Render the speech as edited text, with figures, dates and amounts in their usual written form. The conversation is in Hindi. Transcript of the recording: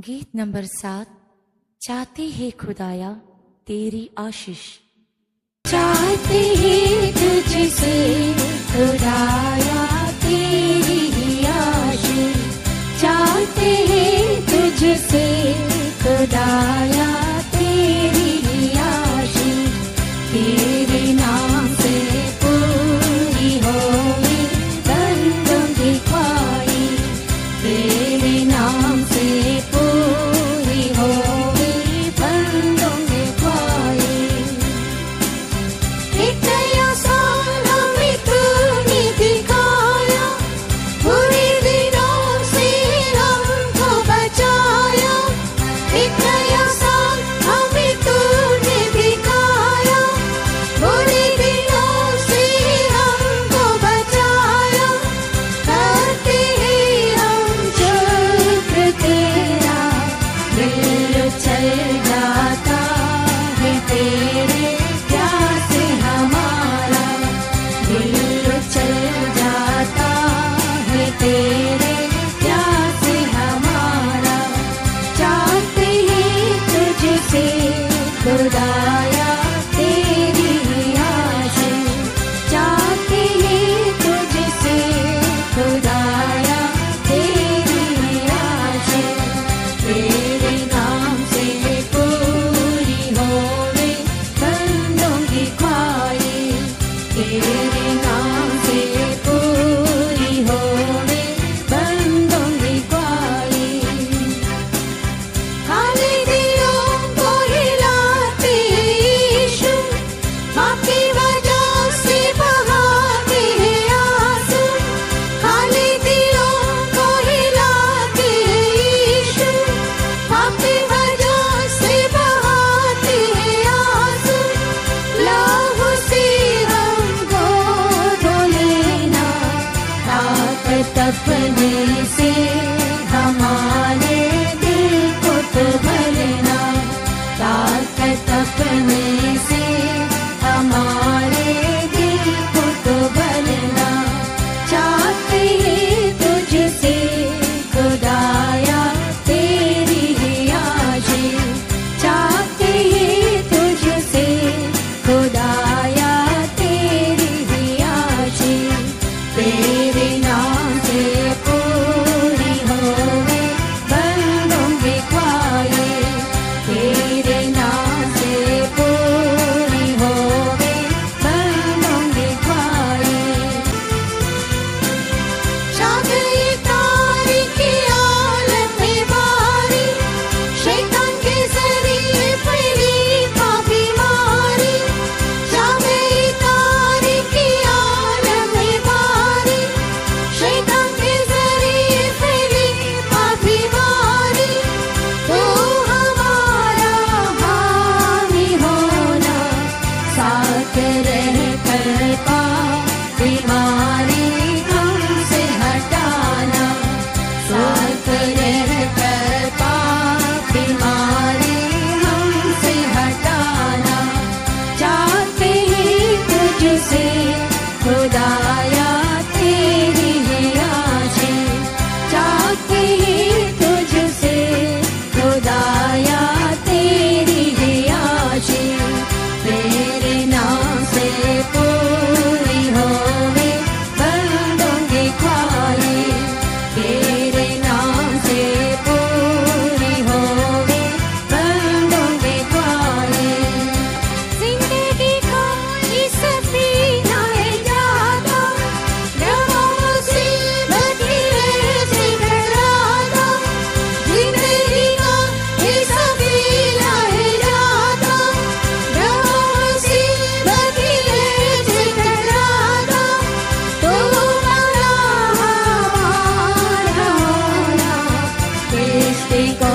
गीत नंबर 7। चाहते हैं खुदाया तेरी आशीष। चाहते हैं तुझसे खुदाया तेरी आशीष। चाहते हैं तुझसे खुदाया तेरी आशीष। तेरे नाम से पूरी होगी बंदों की ख्वाहिश। तेरे नाम से पूरी होगी बंदों की ख्वाहिश। एक नया साल हमें तूने दिखाया, बुरे दिनों से हमको बचाया। एक नया साल हमें तूने दिखाया, बुरे दिनों से हमको बचाया। करते हैं हम शुक्र तेरा, दिल चल जाता है तेरे प्यार से हमारा। दिल चल जाता है तेरे प्यार से हमारा। चाहते हैं तुझसे खुदाया तेरी आशीष। चाहते हैं तुझसे खुदाया तेरी आशीष। तेरे नाम से पूरी होवे बंदों की ख्वाहिश। तेरे नाम से पूरी होवे बंदों की ख्वाहिश। खाली दिलों को हिलाते यीशु, आपकी वजह से बहाते हैं आंसू। खाली दिलों को हिलाते यीशु, आपकी वजह से बहाते हैं आंसू। लहू से हमको धो लेना, ताकत अपने से हमारे दिल को तो भरना। ताकत अपने से हमारे दिल को तो भरना। चाहते हैं तुझसे खुदाया तेरी आशीष। चाहते हैं तुझसे खुदाया तेरी आशीष। तेरे नाम से पूरी होवे बंदों की ख्वाहिश। तेरे नाम से पूरी होवे बंदों की ख्वाहिश। छा गई तारीकी आलम में बारी, शैतान के जरिए फैली पापी मारी। छा गई तारीकी आलम में बारी, शैतान के जरिए फैली पापी मारी। तो हमारा हामी होना, साथ रह कर बीमारी हमसे हटाना। साथ रह कर बीमारी हमसे हटाना। चाहते हैं तुझसे खुदाया तेरी आशीष। चाहते हैं तुझसे खुदाया तेरी आशीष। तेरे नाम से पूरी होवे बंदों की ख्वाहिश। तेरे नाम से पूरी होवे बंदों की ख्वाहिश। जिंदगी का ये सफीना है जाता, रहो मुसीबत की रेत से डराता। जिंदगी का ये सफीना है जाता, रहो मुसीबत की रेत से डराता। तो मौला हमारा होना, किश्ती को